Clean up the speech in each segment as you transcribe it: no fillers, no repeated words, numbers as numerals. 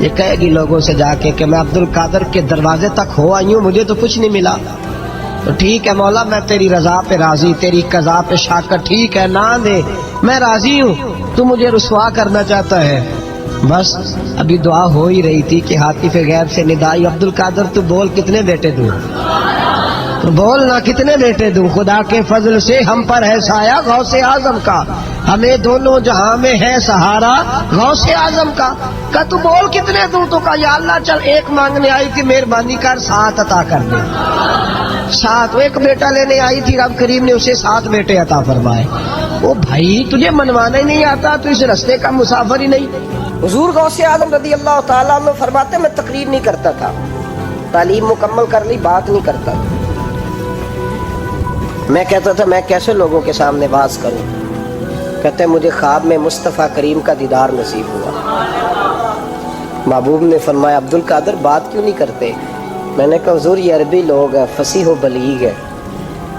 یہ کہے گی لوگوں سے جا کے کہ میں عبد القادر کے دروازے تک ہو آئی ہوں، مجھے تو کچھ نہیں ملا. تو ٹھیک ہے مولا، میں تیری رضا پہ راضی، تیری قضا پہ شاکر، ٹھیک ہے نہ دے میں راضی ہوں، تو مجھے رسوا کرنا چاہتا ہے. بس ابھی دعا ہو ہی رہی تھی کہ حاطف غیب سے ندائی، عبد القادر تو بول کتنے بیٹے دوں، تو بول نہ کتنے بیٹے دوں. خدا کے فضل سے ہم پر ہے سایہ غوث اعظم کا، ہمیں دونوں جہاں میں ہے سہارا غوث اعظم کا. کہ تو بول کتنے دوں؟ تو کہا یا اللہ چل ایک مانگنے آئی تھی، مہربانی کر 7 عطا کر دے. 7 ایک بیٹا لینے آئی تھی، رب کریم نے اسے 7 بیٹے عطا فرمائے. او بھائی تجھے منوانا ہی نہیں آتا تو اس رستے کا مسافر ہی نہیں. حضور غوث اعظم رضی اللہ تعالیٰ عنہ فرماتے میں تقریر نہیں کرتا تھا، تعلیم مکمل کر لی بات نہیں کرتا تھا. میں کہتا تھا میں کیسے لوگوں کے سامنے باز کروں. کہتے مجھے خواب میں مصطفیٰ کریم کا دیدار نصیب ہوا. محبوب نے فرمایا عبد القادر بات کیوں نہیں کرتے؟ میں نے کہا حضور یہ عربی لوگ ہیں، فصیح و بلیغ ہے،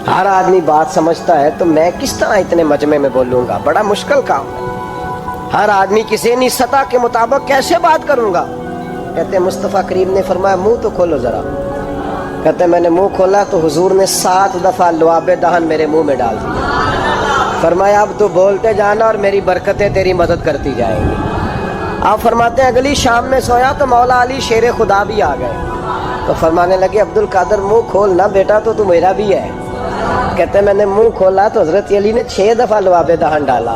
ہر آدمی بات سمجھتا ہے، تو میں کس طرح اتنے مجمع میں بولوں گا؟ بڑا مشکل کام ہے، ہر آدمی کی ذہنی سطح کے مطابق کیسے بات کروں گا؟ کہتے مصطفیٰ کریم نے فرمایا منہ تو کھولو ذرا. کہتے میں نے منہ کھولا تو حضور نے 7 دفعہ لعاب دہن میرے منہ میں ڈال دیا. فرمایا اب تو بولتے جانا اور میری برکتیں تیری مدد کرتی جائیں گی. آپ فرماتے ہیں اگلی شام میں سویا تو مولا علی شیر خدا بھی آ گئے، تو فرمانے لگے عبد القادر منہ کھول نا بیٹا، تو میرا بھی ہے. کہتے میں نے منہ کھولا تو حضرت علی نے 6 دفعہ لعاب دہن ڈالا.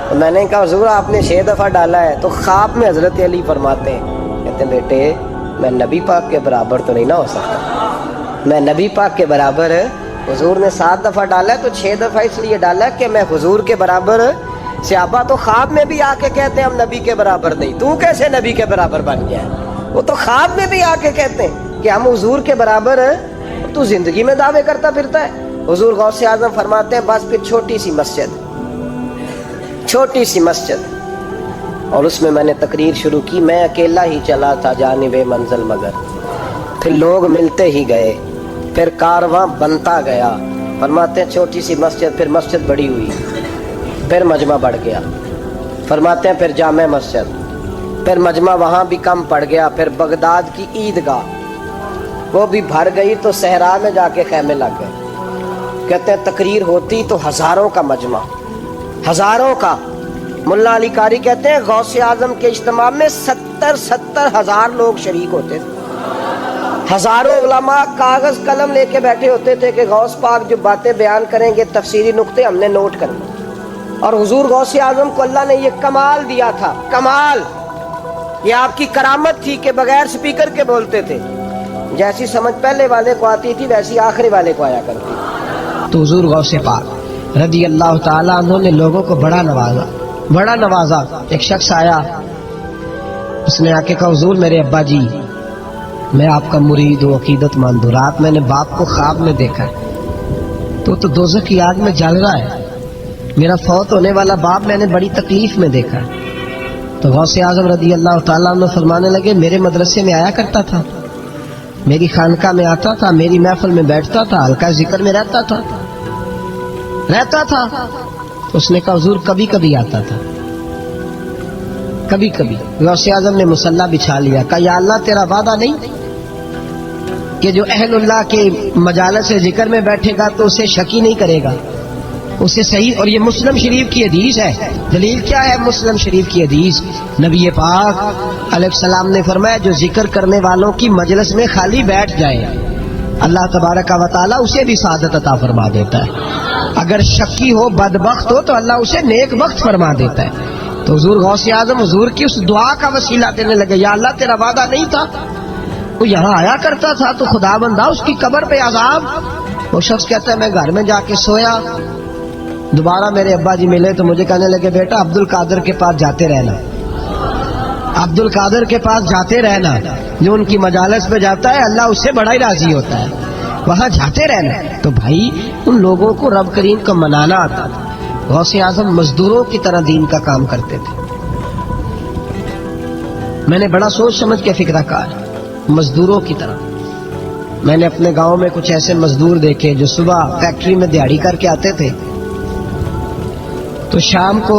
تو میں نے کہا حضور آپ نے 6 دفعہ ڈالا ہے. تو خواب میں حضرت علی فرماتے ہیں، کہتے بیٹے میں نبی پاک کے برابر تو نہیں نہ ہو سکتا، میں نبی پاک کے برابر، حضور نے 7 دفعہ ڈالا ہے تو 6 دفعہ اس لیے ڈالا کہ میں حضور کے برابر. صحابہ تو خواب میں بھی آ کے کہتے ہیں ہم نبی کے برابر نہیں، تو کیسے نبی کے برابر بن گیا؟ وہ تو خواب میں بھی آ کے کہتے ہیں کہ ہم حضور کے برابر ہیں، تو زندگی میں دعوے کرتا پھرتا ہے. حضور غوث اعظم فرماتے ہیں بس پھر چھوٹی سی مسجد اور اس میں نے تقریر شروع کی. میں اکیلا ہی چلا تھا جانب منزل مگر، پھر لوگ ملتے ہی گئے، پھر کارواں بنتا گیا. فرماتے ہیں چھوٹی سی مسجد، پھر مسجد بڑی ہوئی، پھر مجمع بڑھ گیا. فرماتے ہیں پھر جامع مسجد، پھر مجمع وہاں بھی کم پڑ گیا. پھر بغداد کی عیدگاہ وہ بھی بھر گئی تو صحرا میں جا کے خیمے لگ گئے. کہتے ہیں تقریر ہوتی تو ہزاروں کا مجمع، ہزاروں کا. ملا علی قاری کہتے ہیں غوث اعظم کے اجتماع میں 70 ہزار لوگ شریک ہوتے تھے. ہزاروں علماء کاغذ قلم لے کے بیٹھے ہوتے تھے کہ غوث پاک جو باتیں بیان کریں گے تفسیری نقطے ہم نے نوٹ کرنے. اور حضور غوث اعظم کو اللہ نے یہ کمال دیا تھا، کمال، یہ آپ کی کرامت تھی کہ بغیر سپیکر کے بولتے تھے. جیسی سمجھ پہلے والے کو آتی تھی ویسی آخری والے کو آیا کرتی. تو حضور غوث پاک رضی اللہ تعالیٰ عنہ نے لوگوں کو بڑا نوازا. ایک شخص آیا، اس نے آ کے کہا حضور میرے ابا جی میں آپ کا مرید ہوں، عقیدت مند ہوں، رات میں نے باپ کو خواب میں دیکھا ہے تو دوزخ کی آگ میں جل رہا ہے، میرا فوت ہونے والا باپ میں نے بڑی تکلیف میں دیکھا ہے. تو غوث اعظم رضی اللہ تعالیٰ عنہ فرمانے لگے میرے مدرسے میں آیا کرتا تھا، میری خانقاہ میں آتا تھا، میری محفل میں بیٹھتا تھا، ہلکا ذکر میں رہتا تھا. اس نے کہا حضور کبھی کبھی آتا تھا، کبھی کبھی. غوث اعظم نے مصلی بچھا لیا، کہا یا اللہ تیرا وعدہ نہیں کہ جو اہل اللہ کے مجالس ذکر میں بیٹھے گا تو اسے شکی نہیں کرے گا، اسے صحیح. اور یہ مسلم شریف کی حدیث ہے. دلیل کیا ہے؟ مسلم شریف کی حدیث، نبی پاک علیہ السلام نے فرمایا جو ذکر کرنے والوں کی مجلس میں خالی بیٹھ جائے اللہ تبارک و تعالیٰ اسے بھی سعادت عطا فرما دیتا ہے. اگر شکی ہو بدبخت ہو تو اللہ اسے نیک بخت فرما دیتا ہے. تو حضور غوث اعظم حضور کی اس دعا کا وسیلہ دینے لگے، یا اللہ تیرا وعدہ نہیں تھا، وہ یہاں آیا کرتا تھا تو خدا بندہ اس کی قبر پہ عذاب. وہ شخص کہتا ہے میں گھر میں جا کے سویا، دوبارہ میرے ابا جی ملے تو مجھے کہنے لگے بیٹا عبد القادر کے پاس جاتے رہنا، عبد القادر کے پاس جاتے رہنا، جو ان کی مجالس میں جاتا ہے اللہ اس سے بڑا ہی راضی ہوتا ہے، وہاں جاتے رہنا. تو بھائی ان لوگوں کو رب کریم کو منانا آتا تھا. غوث اعظم مزدوروں کی طرح دین کا کام کرتے تھے. میں نے بڑا سوچ سمجھ کے فکر کہا، مزدوروں کی طرح. میں نے اپنے گاؤں میں کچھ ایسے مزدور دیکھے جو صبح فیکٹری میں دیہڑی کر کے آتے تھے تو شام کو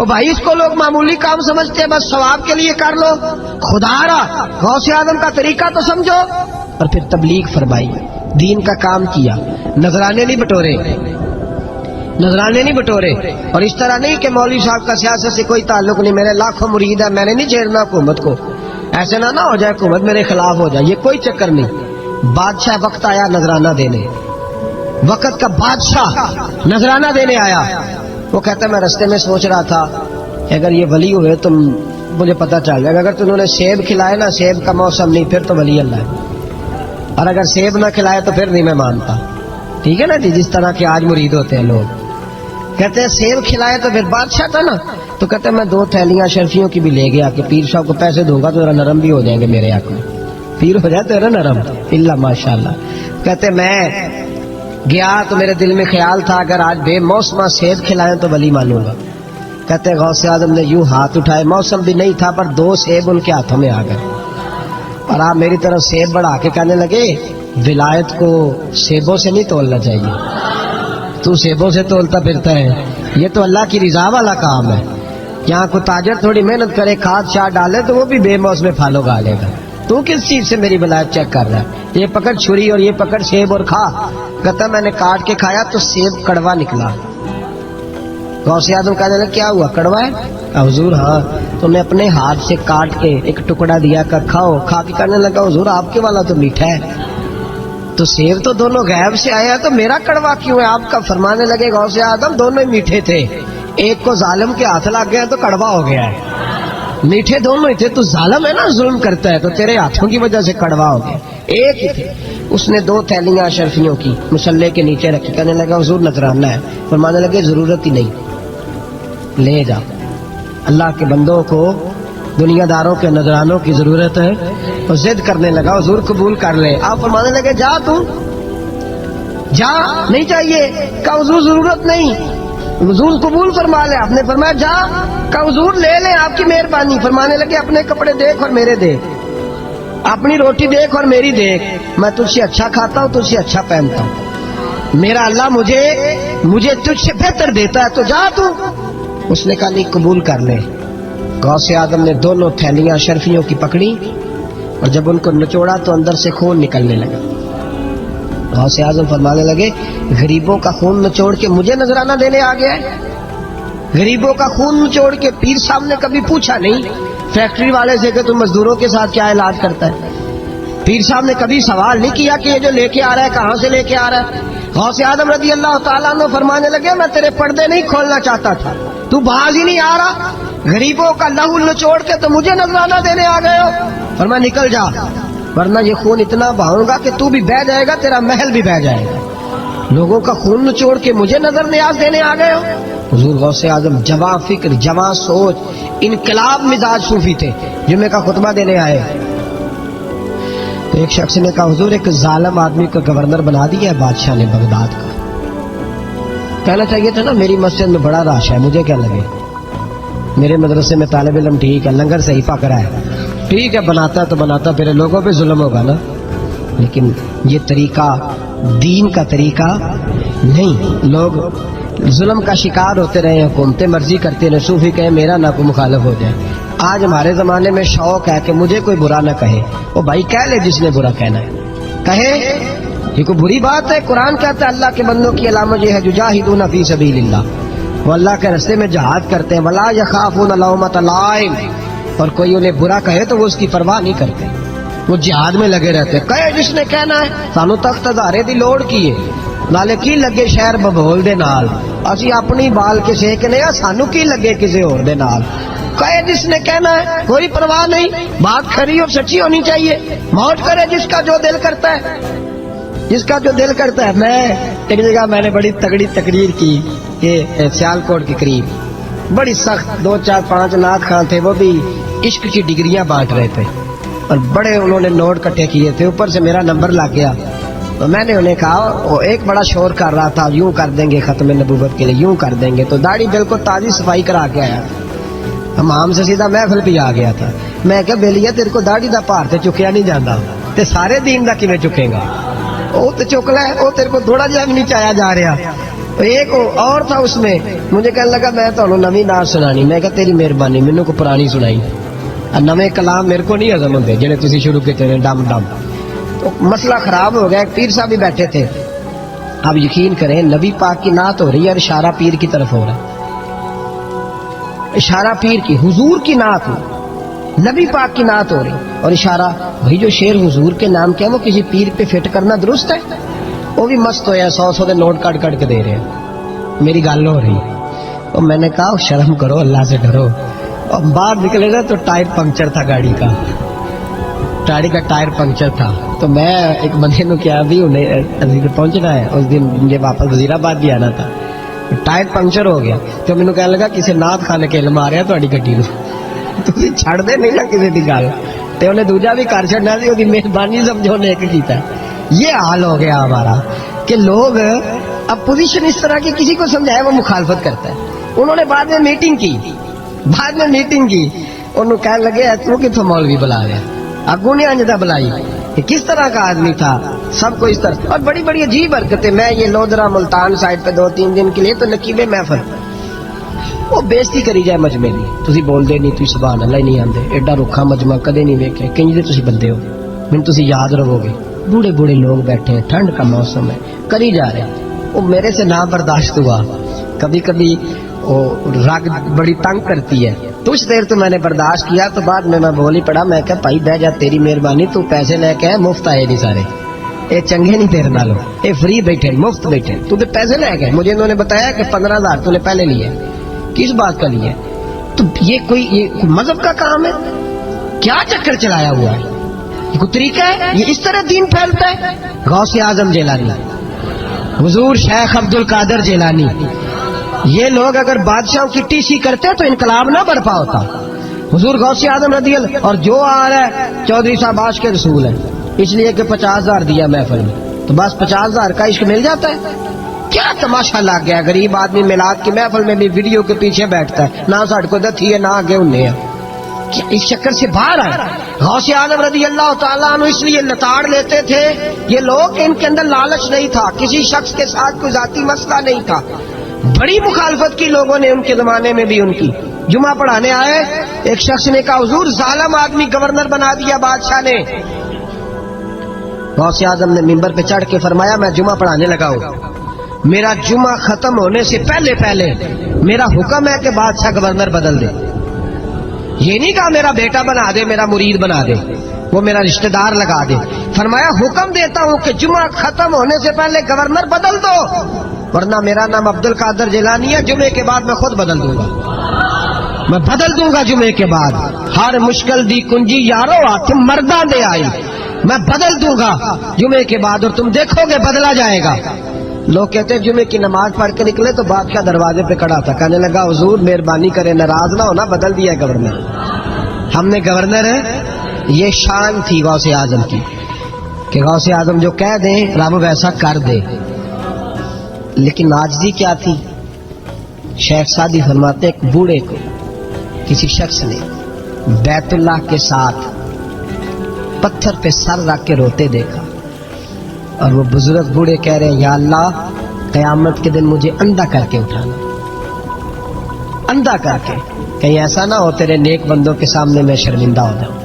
وہ بھائی اس کو لوگ معمولی کام سمجھتے ہیں، بس ثواب کے لیے کر لو، خدا را غوث اعظم کا طریقہ تو سمجھو. اور پھر تبلیغ فرمائی، دین کا کام کیا، نذرانے نہیں بٹورے، نذرانے نہیں بٹورے. اور اس طرح نہیں کہ مولوی صاحب کا سیاست سے کوئی تعلق نہیں، میرے لاکھوں مرید ہیں، میں نے نہیں چھیڑنا حکومت کو، ایسے نہ ہو جائے حکومت میرے خلاف ہو جائے، یہ کوئی چکر نہیں. بادشاہ وقت آیا نذرانہ دینے، وقت کا بادشاہ نذرانہ دینے آیا. وہ کہتا ہے میں رستے میں سوچ رہا تھا اگر یہ ولی ہوئے تو مجھے پتہ چل جائے گا، اگر انہوں نے سیب کھلائے نا، سیب کا موسم نہیں، پھر تو ولی اللہ ہے، اور اگر سیب نہ کھلائے تو پھر نہیں میں مانتا. ٹھیک ہے نا جی، جس طرح کے آج مرید ہوتے ہیں لوگ، کہتے ہیں سیب کھلائے تو پھر بادشاہ تھا نا. تو کہتے ہیں میں 2 تھیلیاں شرفیوں کی بھی لے گیا کہ پیر صاحب کو پیسے دوں گا تو ذرا نرم بھی ہو جائیں گے میرے حق میں، پیر ہو جائے تو ذرا نرم اللہ ماشاء اللہ. کہتے میں گیا تو میرے دل میں خیال تھا اگر آج بے موسمہ سیب کھلائیں تو ولی مانوں گا. کہتے غوث اعظم نے یوں ہاتھ اٹھائے، موسم بھی نہیں تھا پر 2 سیب ان کے ہاتھوں میں آ گئے، اور آپ میری طرف سیب بڑھا کے کہنے لگے ولایت کو سیبوں سے نہیں تولنا چاہیے، تو سیبوں سے تولتا پھرتا ہے، یہ تو اللہ کی رضا والا کام ہے. یہاں کو تاجر تھوڑی محنت کرے، کھاد شاد ڈالے تو وہ بھی بے موسم پھل اگا لے گا. تو کس چیز سے میری ولایت چیک کر رہا ہے؟ یہ پکڑ چھری اور یہ پکڑ سیب اور کھا. کہتا میں نے کاٹ کے کھایا تو سیب کڑوا نکلا. غوث اعظم کہنے لگا کیا ہوا، کڑوا ہے؟ حضور ہاں. تو نے اپنے ہاتھ سے کاٹ کے ایک ٹکڑا دیا کہ کھاؤ. کھا کے کہنے لگا حضور آپ کے والا تو میٹھا ہے. تو سیب تو دونوں غیب سے آیا تو میرا کڑوا کیوں ہے آپ کا؟ فرمانے لگے غوث اعظم دونوں ہی میٹھے تھے، ایک کو ظالم کے ہاتھ لگ گیا تو کڑوا ہو گیا ہے، میٹھے دونوں ہی تھے. تو ظالم ہے نا، ظلم کرتا ہے، تو تیرے ہاتھوں کی وجہ سے کڑوا ہو گیا، ایک ہی تھے. اس نے 2 تھیلیاں اشرفیوں کی مصلے کے نیچے رکھی، کہنے لگا حضور نذرانہ ہے. فرمانے لگے ضرورت ہی نہیں، لے جا. اللہ کے بندوں کو دنیا داروں کے نذرانوں کی ضرورت ہے. اور ضد کرنے لگا حضور قبول کر لے. آپ فرمانے لگے جا تو جا، نہیں چاہیے. کہ حضور ضرورت نہیں، حضور قبول فرما لے. آپ نے فرمایا جا. کہ حضور لے لیں آپ کی مہربانی. فرمانے لگے اپنے کپڑے دیکھ اور میرے دیکھ، اپنی روٹی دیکھ اور میری دیکھ، میں تجھ سے اچھا کھاتا ہوں، تجھ سے اچھا پہنتا ہوں، میرا اللہ مجھے تجھ سے بہتر دیتا ہے، تو جا تو. اس نے کہا نہیں قبول کر لے. غوث اعظم نے 2 تھیلیاں شرفیوں کی پکڑی اور جب ان کو نچوڑا تو اندر سے خون نکلنے لگا. غوث اعظم فرمانے لگے غریبوں کا خون نچوڑ کے مجھے نذرانہ دینے آ گیا ہے؟ غریبوں کا خون نچوڑ کے. پیر صاحب نے کبھی پوچھا نہیں فیکٹری والے سے کہ تم مزدوروں کے ساتھ کیا علاج کرتا ہے؟ پیر صاحب نے کبھی سوال نہیں کیا کہ یہ جو لے کے آ رہا ہے کہاں سے لے کے آ رہا ہے؟ غوث اعظم رضی اللہ تعالیٰ عنہ فرمانے لگے میں تیرے پردے نہیں کھولنا چاہتا تھا، تو باز ہی نہیں آ رہا، غریبوں کا لہو نچوڑ کے تو مجھے نذرانہ دینے آ گئے ہو. فرمایا نکل جا ورنہ یہ خون اتنا بہاؤں گا کہ تو بھی بہہ جائے گا، تیرا محل بھی بہہ جائے گا. لوگوں کا خون نچوڑ کے مجھے نظر نیاز دینے آ گئے ہو. حضور غوث اعظم جواں فکر، جواں سوچ، انقلاب مزاج صوفی تھے. جمعے کا خطبہ دینے آئے تو ایک شخص نے کہا حضور ایک ظالم آدمی کو گورنر بنا دیا ہے بادشاہ نے بغداد کا. کہنا چاہیے تھا نا میری مسجد میں بڑا رش ہے، مجھے کیا لگے، میرے مدرسے میں طالب علم ٹھیک ہے، لنگر صحیح پک رہا ہے، ٹھیک ہے بناتا تو بناتا، پھر لوگوں پہ ظلم ہوگا نا. لیکن یہ طریقہ دین کا طریقہ نہیں. لوگ ظلم کا شکار ہوتے رہے، حکومتیں مرضی کرتے رہے، صوفی کہے میرا نہ کوئی مخالف ہو جائے. آج ہمارے زمانے میں شوق ہے کہ مجھے کوئی برا نہ کہے. وہ بھائی کہہ لے جس نے برا کہنا ہے کہے، یہ کوئی بری بات ہے؟ قرآن کہتا ہے اللہ کے بندوں کی علامت یہ ہے یجاہدون فی سبیل اللہ، وہ اللہ کے راستے میں جہاد کرتے ہیں. ولا یخافون لومۃ لائم، اور کوئی انہیں برا کہے تو وہ اس کی پرواہ نہیں کرتے، وہ جہاد میں لگے رہتے. کہے جس نے کہنا ہے سانو تخت ہزارے دی لوڑ کی ہے، نالے کی لگے شہر ببول دے نال، اسی اپنی بال کے سیکنے ہیں، سانو کی لگے کسی اور دے نال. کہے جس نے کہنا ہے، کوئی پرواہ نہیں، بات کھری اور سچی ہونی چاہیے. موت کرے جس کا جو دل کرتا ہے، جس کا جو دل کرتا ہے. میں ایک جگہ میں نے بڑی تگڑی تقریر کی، یہ سیالکوٹ کے قریب، بڑی سخت 2 4 5 نعت خان تھے، وہ بھی عشق کی ڈگریاں بانٹ رہے تھے اور بڑے انہوں نے نوٹ کٹھے کیے تھے. اوپر سے میرا نمبر لگ گیا تو میں نے انہیں کہا، وہ ایک بڑا شور کر رہا تھا یوں کر دیں گے ختم نبوت کے لیے، یوں کر دیں گے. تو داڑھی بالکل تازی صفائی کرا کے آیا تھا، ہمام سے سیدھا محفل بھی آ گیا تھا. میں کہ بیلیا تیرے کو داڑھی دا پار تے چکیا نہیں جاتا تے سارے دین دا کیویں چکے گا؟ وہ تو چوکلا ہے، وہ تیرے کو تھوڑا جہا بھی نہیں چایا جا رہا. ایک اور تھا اس میں، مجھے کہنے لگا میں تو نویں نعت سنانی. میں کہا تیری مہربانی، مینوں کو پرانی سنائی. نویں کلام میرے کو نہیں ہضم ہوتے جڑے تسی شروع کیتے نے ڈم ڈم. تو مسئلہ خراب ہو گیا. ایک پیر صاحب بھی بیٹھے تھے. اب یقین کریں نبی پاک کی نعت ہو رہی ہے اور اشارہ پیر کی طرف ہو رہا ہے. اشارہ پیر کی، حضور کی نعت ہو، نبی پاک کی نعت ہو رہی اور اشارہ. بھائی جو شعر حضور کے نام کیا وہ کسی پیر پہ فٹ کرنا درست ہے؟ وہ بھی مست ہو یا 100 کے نوٹ کٹ کٹ کے دے رہے ہیں. میری گل ہو رہی ہے. اور میں نے کہا شرم کرو، اللہ سے ڈرو. اور باہر نکلے نا تو ٹائر پنکچر تھا گاڑی کا، گاڑی کا ٹائر پنکچر تھا. تو میں ایک بندے نو کیا بھی انہیں پہنچنا ہے، اس دن مجھے واپس وزیر آباد بھی آنا تھا. ٹائر پنکچر ہو گیا تو مینوں کہنے لگا کسی نعت خانے کے علم آ رہا تہاڈی گڈی نو، تسی چھڑ دے نہیں نا کسی دی گل. تے انہیں دوجا بھی کر چھڑنا سی، اودی مہربانی سمجھو نے ایک کیتا ہے. یہ حال ہو گیا ہمارا کہ لوگ اپوزیشن اس طرح کی کسی کو سمجھائے وہ مخالفت کرتا ہے. انہوں نے بعد میں میٹنگ کی، انہوں کہنے لگے تو کتوں مولوی بلا رہے اگوں نے انجدہ بلائی، کہ کس طرح کا آدمی تھا. سب کو اس طرح. اور بڑی بڑی عجیب حرکتیں. میں یہ لودرا ملتان سائڈ پہ 2-3 دن کے لیے تو نقیب محفل وہ بےزتی کری جائے مجمع دی. تسی بول دے نہیں، تسی سبحان اللہ ہی نہیں آندے. ایڈا رکھا مجمع کدے نہیں ویکھے. کنج دے تسی بندے ہو، من تسی یاد رہو گے. بوڑھے بوڑھے لوگ بیٹھے ہیں، ٹھنڈ کا موسم ہے، کری جا رہے ہیں. وہ میرے سے نہ برداشت ہوا. کبھی کبھی وہ رگ بڑی تنگ کرتی ہے. کچھ دیر تو میں نے برداشت کیا، تو بعد میں بول ہی پڑا. میں کہا بھائی بہ جا، تیری مہربانی، تو پیسے لے کے مفت آئے نہیں سارے، اے چنگے نہیں تیرے نالوں، اے فری بیٹھے مفت بیٹھے. تو پیسے لے گئے. مجھے انہوں نے بتایا کہ 15,000 تو نے پہلے لیے. کس بات کا لیے؟ تو یہ کوئی مذہب کا کام ہے؟ کیا چکر چلایا ہوا ہے؟ یہ کوئی طریقہ ہے؟ یہ اس طرح دین پھیلتا ہے؟ غوث اعظم جیلانی، حضور شیخ عبد القادر جیلانی، یہ لوگ اگر بادشاہوں کی ٹی سی کرتے تو انقلاب نہ برپا ہوتا. حضور غوث اعظم رضی اللہ. اور جو آ رہا ہے چودھری صاحب عاشق کے رسول ہے، اس لیے کہ 50,000 دیا محفل میں، تو بس 50,000 کا عشق مل جاتا ہے. کیا تماشا لگ گیا. غریب آدمی میلاد کی محفل میں بھی ویڈیو کے پیچھے بیٹھتا ہے، نہ ساڑھ کو دتھی ہے نہ آگے انہیں ہے. اس چکر سے باہر آئے. غوث اعظم رضی اللہ تعالیٰ عنہ اس لیے لتاڑ لیتے تھے یہ لوگ کہ ان کے اندر لالچ نہیں تھا، کسی شخص کے ساتھ کوئی ذاتی مسئلہ نہیں تھا. بڑی مخالفت کی لوگوں نے ان کے زمانے میں بھی ان کی. جمعہ پڑھانے آئے، ایک شخص نے کہا حضور ظالم آدمی گورنر بنا دیا بادشاہ نے. غوث اعظم نے ممبر پہ چڑھ کے فرمایا میں جمعہ پڑھانے لگا ہوں، میرا جمعہ ختم ہونے سے پہلے میرا حکم ہے کہ بادشاہ گورنر بدل دے. یہ نہیں کہا میرا بیٹا بنا دے، میرا مرید بنا دے، وہ میرا رشتہ دار لگا دے. فرمایا حکم دیتا ہوں کہ جمعہ ختم ہونے سے پہلے گورنر بدل دو، ورنہ میرا نام عبد القادر جیلانی ہے، جمعے کے بعد میں خود بدل دوں گا. میں بدل دوں گا جمعے کے بعد. ہر مشکل دی کنجی یارو تم مرداں دے آئی، میں بدل دوں گا جمعے کے بعد، اور تم دیکھو گے بدلا جائے گا. لوگ کہتے ہیں جمعے کی نماز پڑھ کے نکلے تو بادشاہ دروازے پہ کھڑا تھا. کہنے لگا حضور مہربانی کرے ناراض نہ ہونا، بدل دیا ہے گورنر، ہم نے گورنر ہے. یہ شان تھی غوث اعظم کی کہ غوث اعظم جو کہہ دیں رب ویسا کر دے. لیکن عاجزی کیا تھی؟ شیخ سعدی فرماتے ایک بوڑھے کو کسی شخص نے بیت اللہ کے ساتھ پتھر پہ سر رکھ کے روتے دیکھا، اور وہ بزرگ بوڑھے کہہ رہے ہیں یا اللہ قیامت کے دن مجھے اندھا کر کے اٹھانا، اندھا کر کے، کہیں ایسا نہ ہو تیرے نیک بندوں کے سامنے میں شرمندہ ہو جاؤں.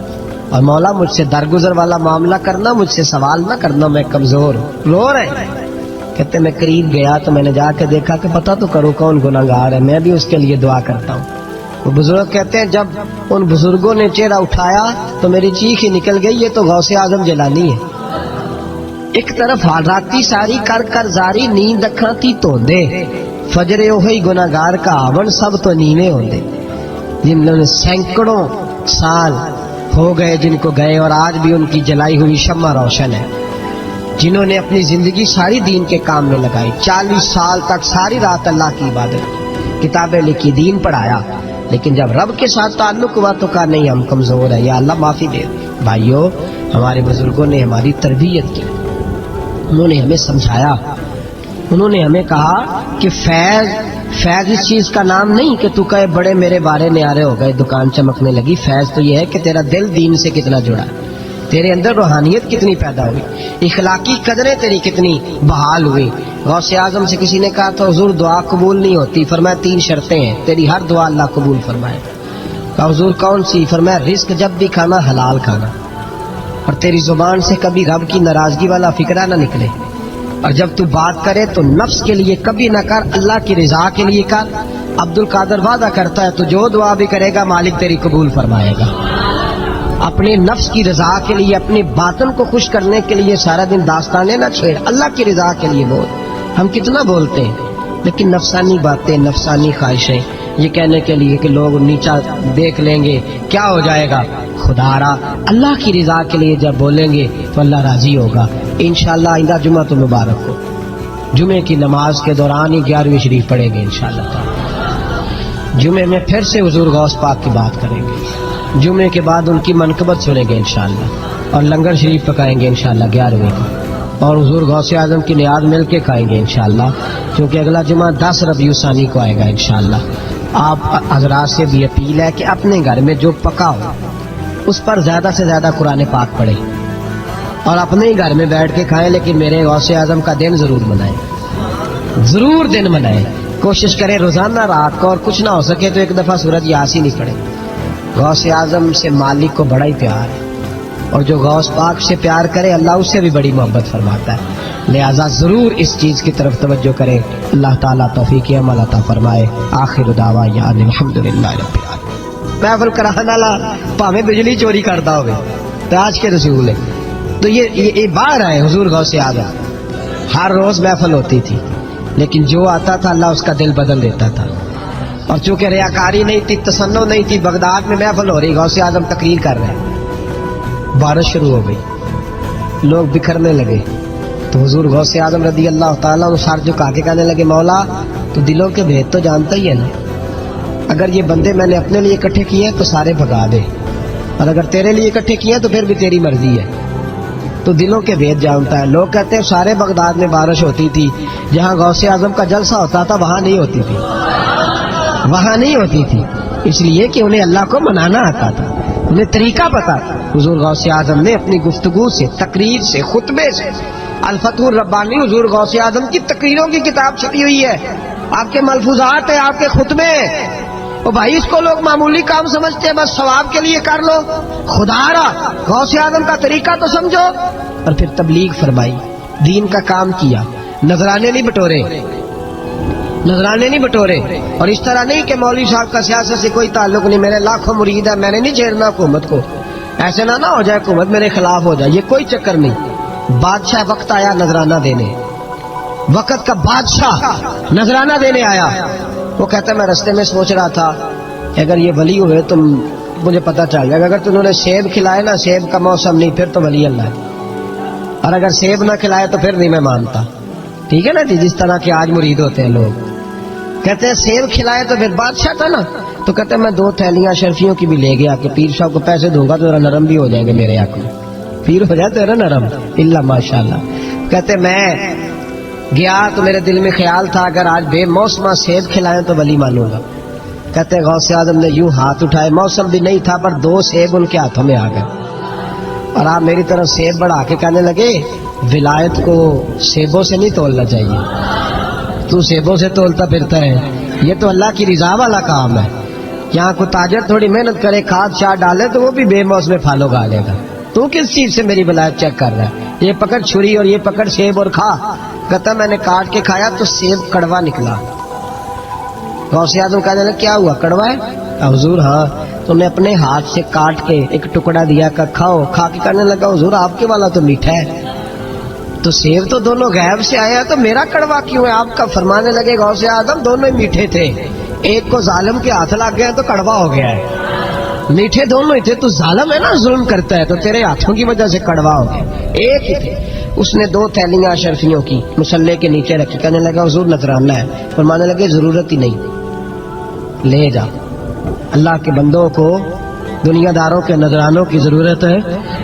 اور مولا مجھ سے درگزر والا معاملہ کرنا، مجھ سے سوال نہ کرنا، میں کمزور ہوں. رو رہے. کہتے میں قریب گیا تو میں نے جا کے دیکھا کہ پتہ تو کرو کون گناہگار ہے، میں بھی اس کے لیے دعا کرتا ہوں. وہ بزرگ کہتے ہیں جب ان بزرگوں نے چہرہ اٹھایا تو میری چیخ ہی نکل گئی، یہ تو غوث اعظم جیلانی ہے. ایک طرف راتی ساری کر کر زاری، نیند اکھاں تی توندے، فجر اوہی گناہگار کا آون سب تو نیویں ہوندے. جنہوں نے سینکڑوں سال ہو گئے جن کو گئے، اور آج بھی ان کی جلائی ہوئی شمع روشن ہے. جنہوں نے اپنی زندگی ساری دین کے کام میں لگائی، 40 سال تک ساری رات اللہ کی عبادت، کتابیں لکھی، دین پڑھایا. لیکن جب رب کے ساتھ تعلق ہوا تو کہا نہیں ہم کمزور ہیں، یا اللہ معافی دے. بھائیو ہمارے بزرگوں نے ہماری تربیت کی، انہوں نے ہمیں سمجھایا، انہوں نے ہمیں کہا کہ فیض اس چیز کا نام نہیں کہ تو کہے بڑے میرے بارے نیارے ہو گئے دکان چمکنے لگی. فیض تو یہ ہے کہ تیرا دل دین سے کتنا جڑا ہے. تیرے اندر روحانیت کتنی پیدا ہوئی, اخلاقی قدریں تیری کتنی بحال ہوئی. غوث اعظم سے کسی نے کہا تھا حضور دعا قبول نہیں ہوتی, فرمایا 3 شرطیں ہیں, تیری ہر دعا اللہ قبول فرمائے. کہا حضور کون سی؟ فرمایا رزق جب بھی کھانا حلال کھانا, اور تیری زبان سے کبھی رب کی ناراضگی والا فکرہ نہ نکلے, اور جب تو بات کرے تو نفس کے لیے کبھی نہ کر, اللہ کی رضا کے لیے کر. عبد القادر وعدہ کرتا ہے تو جو دعا بھی کرے گا مالک تیری قبول فرمائے گا. اپنے نفس کی رضا کے لیے, اپنے باطن کو خوش کرنے کے لیے سارا دن داستانیں نہ چھیڑ, اللہ کی رضا کے لیے بول. ہم کتنا بولتے ہیں لیکن نفسانی باتیں, نفسانی خواہشیں, یہ کہنے کے لیے کہ لوگ نیچا دیکھ لیں گے کیا ہو جائے گا. خدا را اللہ کی رضا کے لیے جب بولیں گے تو اللہ راضی ہوگا. انشاءاللہ آئندہ جمعہ تو مبارک ہو, جمعے کی نماز کے دوران ہی 11ویں شریف پڑھیں گے انشاءاللہ تعالی. جمعے میں پھر سے حضور غوث پاک کی بات کریں گے, جمعے کے بعد ان کی منقبت سنیں گے انشاءاللہ, اور لنگر شریف پکائیں گے انشاءاللہ 11ویں کو, اور حضور غوث اعظم کی نیاد مل کے کھائیں گے انشاءاللہ, کیونکہ اگلا جمعہ 10 ربیع الثانی کو آئے گا انشاءاللہ. آپ حضرات سے بھی اپیل ہے کہ اپنے گھر میں جو پکا ہو اس پر زیادہ سے زیادہ قرآن پاک پڑھیں, اور اپنے ہی گھر میں بیٹھ کے کھائیں, لیکن میرے غوث اعظم کا دن ضرور منائیں, ضرور دن منائیں. کوشش کریں روزانہ رات کو, اور کچھ نہ ہو سکے تو ایک دفعہ سورۃ یاسین نہیں پڑھیں. غوث اعظم سے مالک کو بڑا ہی پیار ہے, اور جو غوث پاک سے پیار کرے اللہ اس سے بھی بڑی محبت فرماتا ہے. لہذا ضرور اس چیز کی طرف توجہ کریں. اللہ تعالیٰ توفیق عمل عطا فرمائے. آخر دعوانا ان الحمدللہ رب العالمین. محفل کرانے والا پاویں بجلی چوری کرتا ہوئے تاج کے رسول ہے. تو یہ باہر آئے حضور غوث اعظم, ہر روز محفل ہوتی تھی, لیکن جو آتا تھا اللہ اس کا دل بدل دیتا تھا. اور چونکہ ریاکاری نہیں تھی, تصنع نہیں تھی, بغداد میں محفل ہو رہی, غوث اعظم تقریر کر رہے ہیں, بارش شروع ہو گئی, لوگ بکھرنے لگے, تو حضور غوث اعظم رضی اللہ تعالیٰ عنہ سر جھکا کے کہنے لگے مولا تو دلوں کے بھید تو جانتا ہی ہے نا, اگر یہ بندے میں نے اپنے لیے اکٹھے کیے تو سارے بھگا دے, اور اگر تیرے لیے اکٹھے کیے تو پھر بھی تیری مرضی ہے. تو دلوں کے بھید جانتا ہے. لوگ کہتے ہیں سارے بغداد میں بارش ہوتی تھی, جہاں غوث اعظم کا جلسہ ہوتا تھا وہاں نہیں ہوتی تھی, وہاں نہیں ہوتی تھی, اس لیے کہ انہیں اللہ کو منانا آتا تھا, انہیں طریقہ پتا تھا. حضور غوث اعظم نے اپنی گفتگو سے, تقریر سے, خطبے سے, الفتح الربانی حضور غوث اعظم کی تقریروں کی کتاب چھپی ہوئی ہے, آپ کے ملفوظات ہیں, آپ کے خطبے. او بھائی اس کو لوگ معمولی کام سمجھتے ہیں, بس ثواب کے لیے کر لو. خدا را غوث اعظم کا طریقہ تو سمجھو. اور پھر تبلیغ فرمائی, دین کا کام کیا, نذرانے نہیں بٹورے, نذرانے نہیں بٹورے. اور اس طرح نہیں کہ مولوی صاحب کا سیاست سے کوئی تعلق نہیں, میرے لاکھوں مرید ہے, میں نے نہیں چھیڑنا حکومت کو, ایسے نہ ہو جائے حکومت میرے خلاف ہو جائے, یہ کوئی چکر نہیں. بادشاہ وقت آیا نذرانہ دینے, وقت کا بادشاہ نذرانہ دینے آیا. وہ کہتا ہے میں رستے میں سوچ رہا تھا اگر یہ ولی ہوئے تو مجھے پتا چل جائے گا, اگر تم نے سیب کھلائے نا, سیب کا موسم نہیں, پھر تو ولی اللہ ہے, اور اگر سیب نہ کھلائے تو پھر نہیں میں مانتا. ٹھیک ہے نا جی, جس طرح کے آج مرید ہوتے ہیں لوگ, کہتے ہیں سیب کھلائے تو پھر بادشاہ تھا نا. تو کہتے ہیں میں 2 تھیلیاں شرفیوں کی بھی لے گیا کہ پیر صاحب کو پیسے دوں گا تو ذرا نرم بھی ہو جائیں گے میرے حق میں, پیر ہو جائے تو ذرا نرم, اللہ ماشاء اللہ. کہتے میں گیا تو میرے دل میں خیال تھا اگر آج بے موسمہ سیب کھلائیں تو ولی مانوں گا. کہتے غوث اعظم نے یوں ہاتھ اٹھائے, موسم بھی نہیں تھا پر 2 سیب ان کے ہاتھوں میں آ گئے, اور آپ میری طرف سیب بڑھا کے کہنے لگے ولایت کو سیبوں سے نہیں تولنا چاہیے, تو سیبوں سے تولتا پھرتا ہے, یہ تو اللہ کی رضا والا کام ہے. یہاں کو تاجر تھوڑی محنت کرے, کھاد شاد ڈالے تو وہ بھی بے موسم پھل اگا لے گا. تو کس چیز سے میری ولایت چیک کر رہا ہے؟ یہ پکڑ چھری اور یہ پکڑ سیب اور کھا. کہتا میں نے کاٹ کے کھایا تو سیب کڑوا نکلا. غوث اعظم کہنے لگا کیا ہوا, کڑوا ہے؟ حضور ہاں. تم نے اپنے ہاتھ سے کاٹ کے ایک ٹکڑا دیا کہ کھاؤ. کھا کے کہنے لگا حضور آپ کے والا تو میٹھا ہے. تو سیب تو دونوں غیب سے آیا, تو میرا کڑوا کیوں ہے؟ آپ کا فرمانے لگے غوث اعظم دونوں ہی میٹھے تھے, ایک کو ظالم کے ہاتھ لگ گیا تو کڑوا ہو گیا ہے. میٹھے دونوں ہی تھے, تو ظالم ہے نا, ظلم کرتا ہے, تو تیرے ہاتھوں کی وجہ سے کڑوا ہو گیا. ایک ہی تھے. اس نے 2 تھیلیاں اشرفیوں کی مسلح کے نیچے رکھی, کہنے لگا حضور نذرانہ ہے. فرمانے لگے ضرورت ہی نہیں, لے جا. اللہ کے بندوں کو دنیا داروں کے نذرانوں کی ضرورت ہے.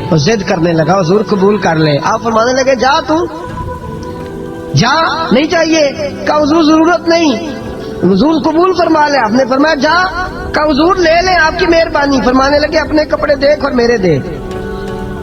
اور ضد کرنے لگا حضور قبول کر لے. آپ فرمانے لگے جا تو جا, نہیں چاہیے. کہا حضور ضرورت نہیں, حضور قبول فرما لے. آپ نے فرمایا جا. کہا حضور لے لیں آپ کی مہربانی. فرمانے لگے اپنے کپڑے دیکھ اور میرے دیکھ.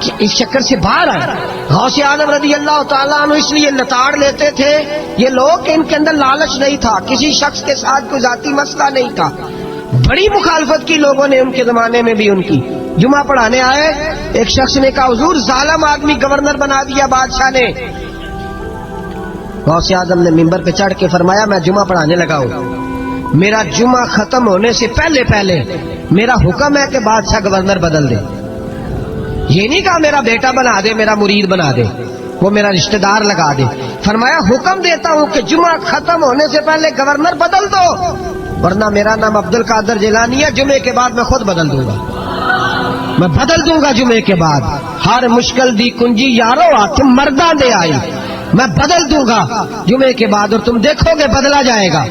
کہ اس چکر سے باہر آئے. غوث اعظم رضی اللہ تعالیٰ عنہ اس لیے لتاڑ لیتے تھے یہ لوگ کہ ان کے اندر لالچ نہیں تھا, کسی شخص کے ساتھ کوئی ذاتی مسئلہ نہیں تھا. بڑی مخالفت کی لوگوں نے ان کے زمانے میں بھی ان کی. جمعہ پڑھانے آئے, ایک شخص نے کہا حضور ظالم آدمی گورنر بنا دیا بادشاہ نے. غوث اعظم نے ممبر پہ چڑھ کے فرمایا میں جمعہ پڑھانے لگا ہوں, میرا جمعہ ختم ہونے سے پہلے پہلے میرا حکم ہے کہ بادشاہ گورنر بدل دے. یہ نہیں کہا میرا بیٹا بنا دے, میرا مرید بنا دے, وہ میرا رشتہ دار لگا دے. فرمایا حکم دیتا ہوں کہ جمعہ ختم ہونے سے پہلے گورنر بدل دو, ورنہ میرا نام عبد القادر جیلانی ہے, جمعے کے بعد میں خود بدل دوں گا, میں بدل دوں گا جمعے کے بعد. ہر مشکل دی کنجی یارو ہاتھ مرداں دے آئی, میں بدل دوں گا جمعے کے بعد اور تم دیکھو گے بدلا جائے گا.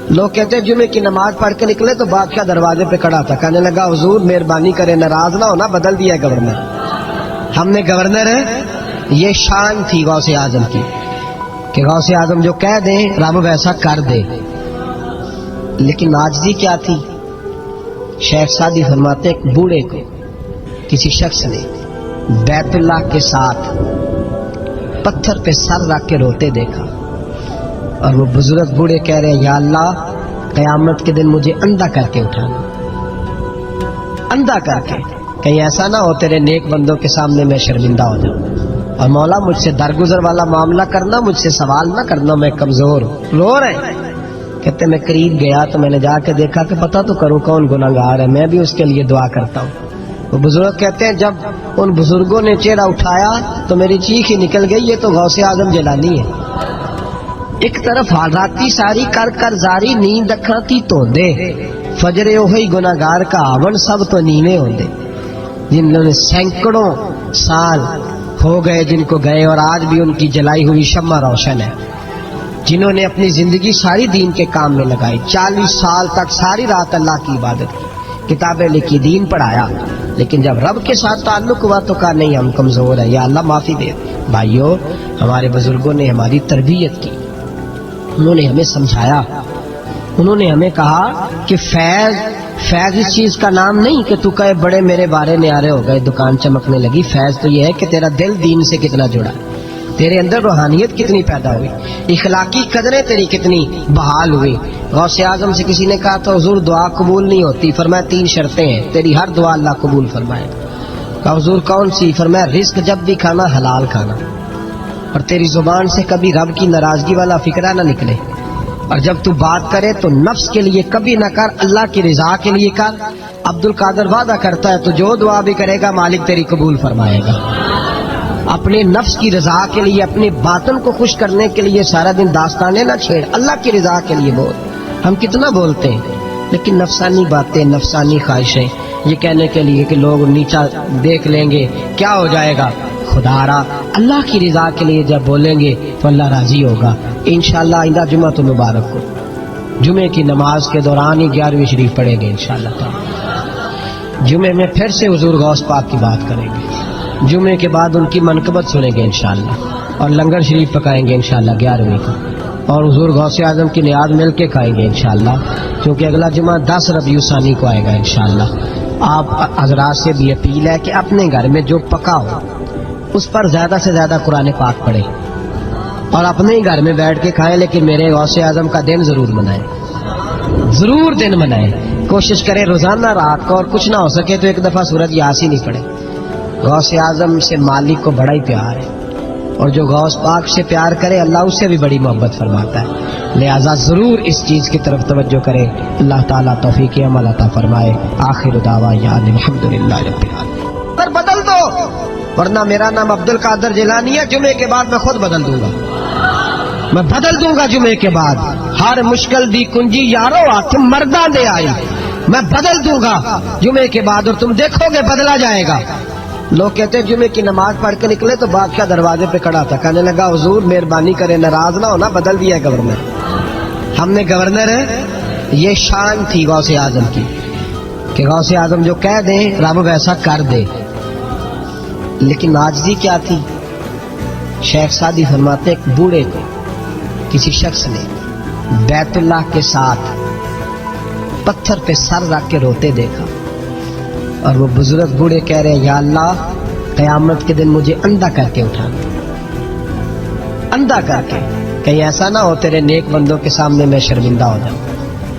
لوگ کہتے ہیں جمعے کی نماز پڑھ کے نکلے تو بادشاہ دروازے پہ کھڑا تھا, کہنے لگا حضور مہربانی کرے ناراض نہ ہونا, بدل دیا ہے گورنر, ہم نے گورنر ہے. یہ شان تھی غوث اعظم کی کہ غوث اعظم جو کہہ دیں رب ویسا کر دے. لیکن عاجزی کیا تھی؟ شیخ سعدی فرماتے ایک بوڑھے کو کسی شخص نے بیت اللہ کے ساتھ پتھر پہ سر رکھ کے روتے دیکھا, اور وہ بزرگ بوڑھے کہہ رہے ہیں یا اللہ قیامت کے دن مجھے اندھا کر کے اٹھانا, اندھا کر کے, کہیں ایسا نہ ہو تیرے نیک بندوں کے سامنے میں شرمندہ ہو جاؤں, اور مولا مجھ سے درگزر والا معاملہ کرنا, مجھ سے سوال نہ کرنا, میں کمزور ہوں. رو رہے کہتے میں قریب گیا تو میں نے جا کے دیکھا کہ پتہ تو کروں کون گناہگار ہے, میں بھی اس کے لیے دعا کرتا ہوں. وہ بزرگ کہتے ہیں جب ان بزرگوں نے چہرہ اٹھایا تو میری چیخ ہی نکل گئی, یہ تو غوث اعظم جیلانی ہے. ایک طرف حالاتی ساری کر کر زاری نیند اکھاں تی توندے, فجر اوہی گناہگار کا آون سب تو نیویں ہوندے. جنہوں نے سینکڑوں سال ہو گئے جن کو گئے, اور آج بھی ان کی جلائی ہوئی شمع روشن ہے. جنہوں نے اپنی زندگی ساری دین کے کام میں لگائی, 40 سال تک ساری رات اللہ کی عبادت کی, کتابیں لکھی, دین پڑھایا, لیکن جب رب کے ساتھ تعلق ہوا تو کہا نہیں ہم کمزور ہیں, یا اللہ معافی دے. بھائیو ہمارے بزرگوں نے ہماری تربیت کی, انہوں نے ہمیں سمجھایا, انہوں نے ہمیں کہا کہ فیض اس چیز کا نام نہیں کہ تو کہے بڑے میرے بارے نیارے ہو گئے, دکان چمکنے لگی. فیض تو یہ ہے کہ تیرا دل دین سے کتنا جڑا, تیرے اندر روحانیت کتنی پیدا ہوئی, اخلاقی قدریں تیری کتنی بحال ہوئی. غوث اعظم سے کسی نے کہا تو حضور دعا قبول نہیں ہوتی, فرمایا 3 شرطیں ہیں, تیری ہر دعا اللہ قبول فرمائے. کہا حضور کون سی؟ فرمایا رزق جب بھی کھانا حلال کھانا, اور تیری زبان سے کبھی رب کی ناراضگی والا فکرہ نہ نکلے, اور جب تو بات کرے تو نفس کے لیے کبھی نہ کر, اللہ کی رضا کے لیے کر. عبد القادر وعدہ کرتا ہے تو جو دعا بھی کرے گا مالک تیری قبول فرمائے گا. اپنے نفس کی رضا کے لیے, اپنے باطن کو خوش کرنے کے لیے سارا دن داستانے نہ چھیڑ, اللہ کی رضا کے لیے بول. ہم کتنا بولتے ہیں لیکن نفسانی باتیں, نفسانی خواہشیں, یہ کہنے کے لیے کہ لوگ نیچا دیکھ لیں گے کیا ہو جائے گا. خدا را اللہ کی رضا کے لیے جب بولیں گے تو اللہ راضی ہوگا. انشاءاللہ آئندہ جمعہ تو مبارک ہو, جمعے کی نماز کے دوران ہی 11ویں شریف پڑھیں گے انشاءاللہ تعالی. جمعے میں پھر سے حضور غوث پاک کی بات کریں گے, جمعے کے بعد ان کی منقبت سنیں گے انشاءاللہ, اور لنگر شریف پکائیں گے انشاءاللہ 11ویں کو, اور حضور غوث اعظم کی نیاز مل کے کھائیں گے انشاءاللہ, کیونکہ اگلا جمعہ 10 ربیع الثانی کو آئے گا انشاءاللہ. آپ حضرات سے بھی اپیل ہے کہ اپنے گھر میں جو پکا ہو اس پر زیادہ سے زیادہ قرآن پاک پڑھیں, اور اپنے ہی گھر میں بیٹھ کے کھائیں, لیکن میرے غوث اعظم کا دن ضرور منائیں, ضرور دن منائیں. کوشش کریں روزانہ رات کو, اور کچھ نہ ہو سکے تو ایک دفعہ سورۃ یاسین نہیں پڑھیں. غوث اعظم سے مالک کو بڑا ہی پیار ہے, اور جو غوث پاک سے پیار کرے اللہ اس سے بھی بڑی محبت فرماتا ہے. لہذا ضرور اس چیز کی طرف توجہ کریں. اللہ تعالیٰ توفیق عمل عطا فرمائے. آخر دعوانا الحمدللہ رب العالمین. پر بدل دو, ورنہ میرا نام عبد القادر جیلانی ہے, جمعے کے بعد میں خود بدل دوں گا, میں بدل دوں گا جمعے کے بعد. ہر مشکل دی کنجی یارو ہاتھ مرداں دے آئی, میں بدل دوں گا جمعے کے بعد, اور تم دیکھو گے بدلا جائے گا. لوگ کہتے ہیں جمعے کی نماز پڑھ کے نکلے تو بادشاہ دروازے پہ کھڑا تھا, کہنے لگا حضور مہربانی کرے ناراض نہ ہونا, بدل دیا ہے گورنر, ہم نے گورنر ہے. یہ شان تھی غوث اعظم کی کہ غوث اعظم جو کہہ دیں رب ویسا کر دے. لیکن عاجزی کیا تھی؟ شیخ سعدی فرماتے ایک بوڑھے کو کسی شخص نے بیت اللہ کے ساتھ پتھر پہ سر رکھ کے روتے دیکھا, اور وہ بزرگ بوڑھے کہہ رہے ہیں یا اللہ قیامت کے دن مجھے اندھا کر کے اٹھانا، اندھا کر کے، کہیں ایسا نہ ہو تیرے نیک بندوں کے سامنے میں شرمندہ ہو جاؤں،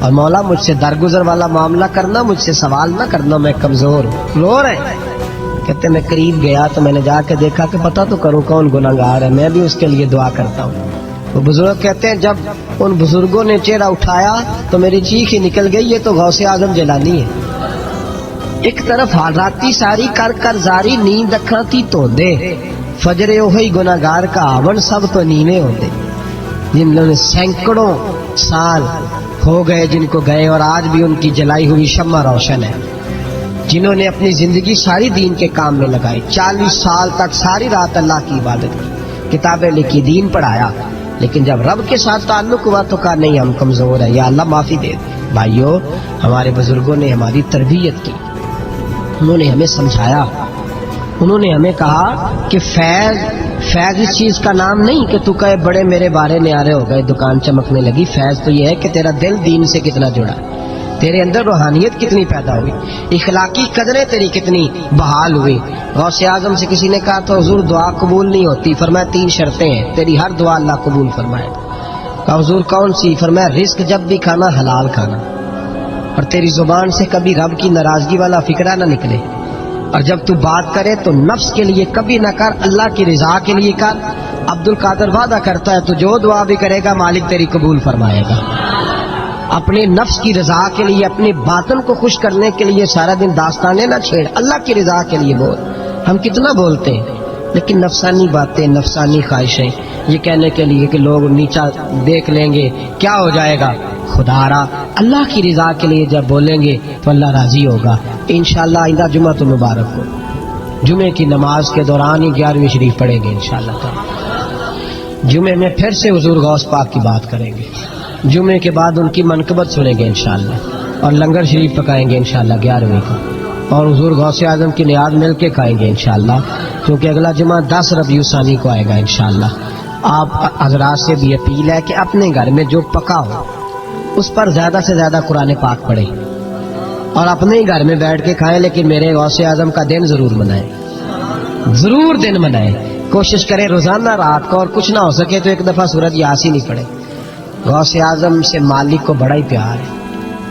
اور مولا مجھ سے درگزر والا معاملہ کرنا، مجھ سے سوال نہ کرنا، میں کمزور ہوں۔ رو رہے ہیں، کہتے میں قریب گیا تو میں نے جا کے دیکھا کہ پتہ تو کروں کون گناہگار ہے، میں بھی اس کے لیے دعا کرتا ہوں۔ وہ بزرگ کہتے ہیں جب ان بزرگوں نے چہرہ اٹھایا تو میری چیخ ہی نکل گئی، یہ تو غوث اعظم جیلانی ہے۔ ایک طرف حالاتی ساری کر کر زاری، نیند اکھاں تھی توندے، فجر اوہی گناہگار کا آون، سب تو نیویں ہوندے، جنہوں نے سینکڑوں سال ہو گئے جن کو گئے، اور آج بھی ان کی جلائی ہوئی شمع روشن ہے، جنہوں نے اپنی زندگی ساری دین کے کام میں لگائی، 40 سال تک ساری رات اللہ کی عبادت کی، کتابیں لکھی، دین پڑھایا، لیکن جب رب کے ساتھ تعلق ہوا تو کہا نہیں ہم کمزور ہیں، یا اللہ معافی دے دے۔ بھائیو، ہمارے بزرگوں نے ہماری تربیت کی، انہوں نے ہمیں سمجھایا، انہوں نے ہمیں کہا کہ فیض اس چیز کا نام نہیں کہ تو کہے بڑے میرے بارے نیارے ہو گئے، دکان چمکنے لگی، فیض تو یہ ہے کہ تیرا دل دین سے کتنا جڑا ہے، تیرے اندر روحانیت کتنی پیدا ہوئی، اخلاقی قدریں تیری کتنی بحال ہوئی۔ غوث اعظم سے کسی نے کہا تو حضور دعا قبول نہیں ہوتی، فرمایا 3 شرطیں ہیں، تیری ہر دعا اللہ قبول فرمائے گا۔ کہا حضور کون سی؟ فرمایا رزق جب بھی کھانا حلال کھانا، اور تیری زبان سے کبھی رب کی ناراضگی والا فکرہ نہ نکلے، اور جب تو بات کرے تو نفس کے لیے کبھی نہ کر، اللہ کی رضا کے لیے کر۔ عبد القادر وعدہ کرتا ہے تو جو دعا بھی کرے گا مالک تیری قبول فرمائے گا۔ اپنے نفس کی رضا کے لیے، اپنے باطن کو خوش کرنے کے لیے سارا دن داستانیں نہ چھیڑ، اللہ کی رضا کے لیے بول۔ ہم کتنا بولتے ہیں لیکن نفسانی باتیں، نفسانی خواہشیں، یہ کہنے کے لیے کہ لوگ نیچا دیکھ لیں گے کیا ہو جائے گا، خدا را اللہ کی رضا کے لیے جب بولیں گے تو اللہ راضی ہوگا۔ انشاءاللہ آئندہ جمعہ تو مبارک ہو، جمعے کی نماز کے دوران ہی 11ویں شریف پڑھیں گے انشاءاللہ تعالی، جمعے میں پھر سے حضور غوث پاک کی بات کریں گے، جمعے کے بعد ان کی منقبت سنیں گے انشاءاللہ، اور لنگر شریف پکائیں گے انشاءاللہ 11ویں کو، اور حضور غوث اعظم کی نیاد مل کے کھائیں گے انشاءاللہ، کیونکہ اگلا جمعہ 10 ربیع الثانی کو آئے گا انشاءاللہ۔ آپ حضرات سے بھی اپیل ہے کہ اپنے گھر میں جو پکا ہو اس پر زیادہ سے زیادہ قرآن پاک پڑھیں، اور اپنے ہی گھر میں بیٹھ کے کھائیں، لیکن میرے غوث اعظم کا دن ضرور منائیں، ضرور دن منائیں، کوشش کریں روزانہ رات کو، اور کچھ نہ ہو سکے تو ایک دفعہ سورۃ یاسین ہی پڑھیں۔ غوث اعظم سے مالک کو بڑا ہی پیار ہے،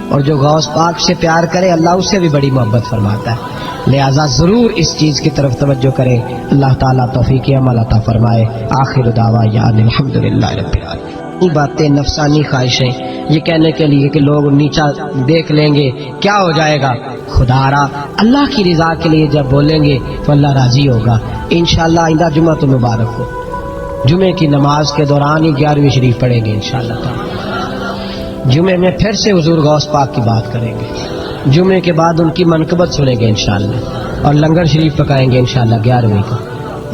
اور جو غوث پاک سے پیار کرے اللہ اس سے بھی بڑی محبت فرماتا ہے، لہذا ضرور اس چیز کی طرف توجہ کریں۔ اللہ تعالیٰ توفیق عمل عطا فرمائے۔ آخر دعوانا ان الحمدللہ رب العالمین۔ یہ باتیں نفسانی خواہشیں، یہ کہنے کے لیے کہ لوگ نیچا دیکھ لیں گے کیا ہو جائے گا، خدا را اللہ کی رضا کے لیے جب بولیں گے تو اللہ راضی ہوگا۔ انشاءاللہ آئندہ جمعہ تو مبارک ہو، جمعے کی نماز کے دوران ہی 11ویں شریف پڑھیں گے انشاءاللہ تعالی، جمعے میں پھر سے حضور غوث پاک کی بات کریں گے، جمعے کے بعد ان کی منقبت سنیں گے انشاءاللہ، اور لنگر شریف پکائیں گے انشاءاللہ 11ویں کو،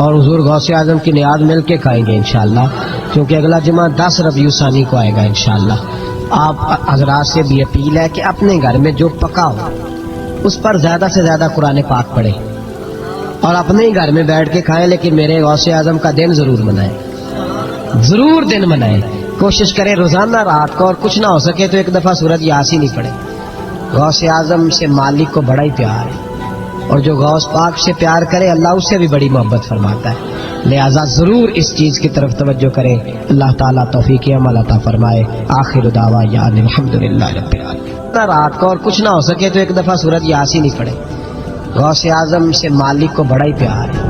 اور حضور غوث اعظم کی نیاد مل کے کھائیں گے انشاءاللہ، کیونکہ اگلا جمعہ 10 ربیع الثانی کو آئے گا انشاءاللہ۔ آپ حضرات سے بھی اپیل ہے کہ اپنے گھر میں جو پکا ہو اس پر زیادہ سے زیادہ قرآن پاک پڑھیں، اور اپنے ہی گھر میں بیٹھ کے کھائیں، لیکن میرے غوث اعظم کا دن ضرور منائیں، ضرور دن منائیں، کوشش کریں روزانہ رات کو، اور کچھ نہ ہو سکے تو ایک دفعہ سورۃ یاسین ہی پڑھیں۔ غوث اعظم سے مالک کو بڑا ہی پیار ہے، اور جو غوث پاک سے پیار کرے اللہ اس سے بھی بڑی محبت فرماتا ہے، لہذا ضرور اس چیز کی طرف توجہ کریں۔ اللہ تعالیٰ توفیق عمل عطا فرمائے۔ آخر دعوانا ان الحمدللہ رب العالمین۔ رات کو، اور کچھ نہ ہو سکے تو ایک دفعہ سورۃ یاسین ہی پڑھیں۔ غوث اعظم سے مالک کو بڑا ہی پیار ہے،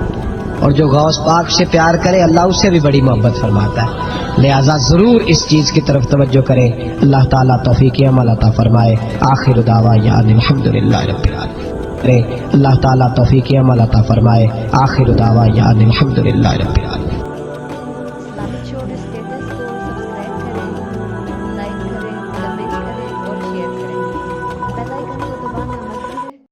اور جو غوث پاک سے پیار کرے اللہ اس سے بھی بڑی محبت فرماتا ہے، لہذا ضرور اس چیز کی طرف توجہ کریں۔ اللہ تعالیٰ توفیق عمل عطا فرمائے۔ آخر دعوانا ان الحمدللہ رب العالمین۔ اللہ تعالیٰ توفیق عمل عطا فرمائے۔ آخر دعوانا ان الحمدللہ رب العالمین۔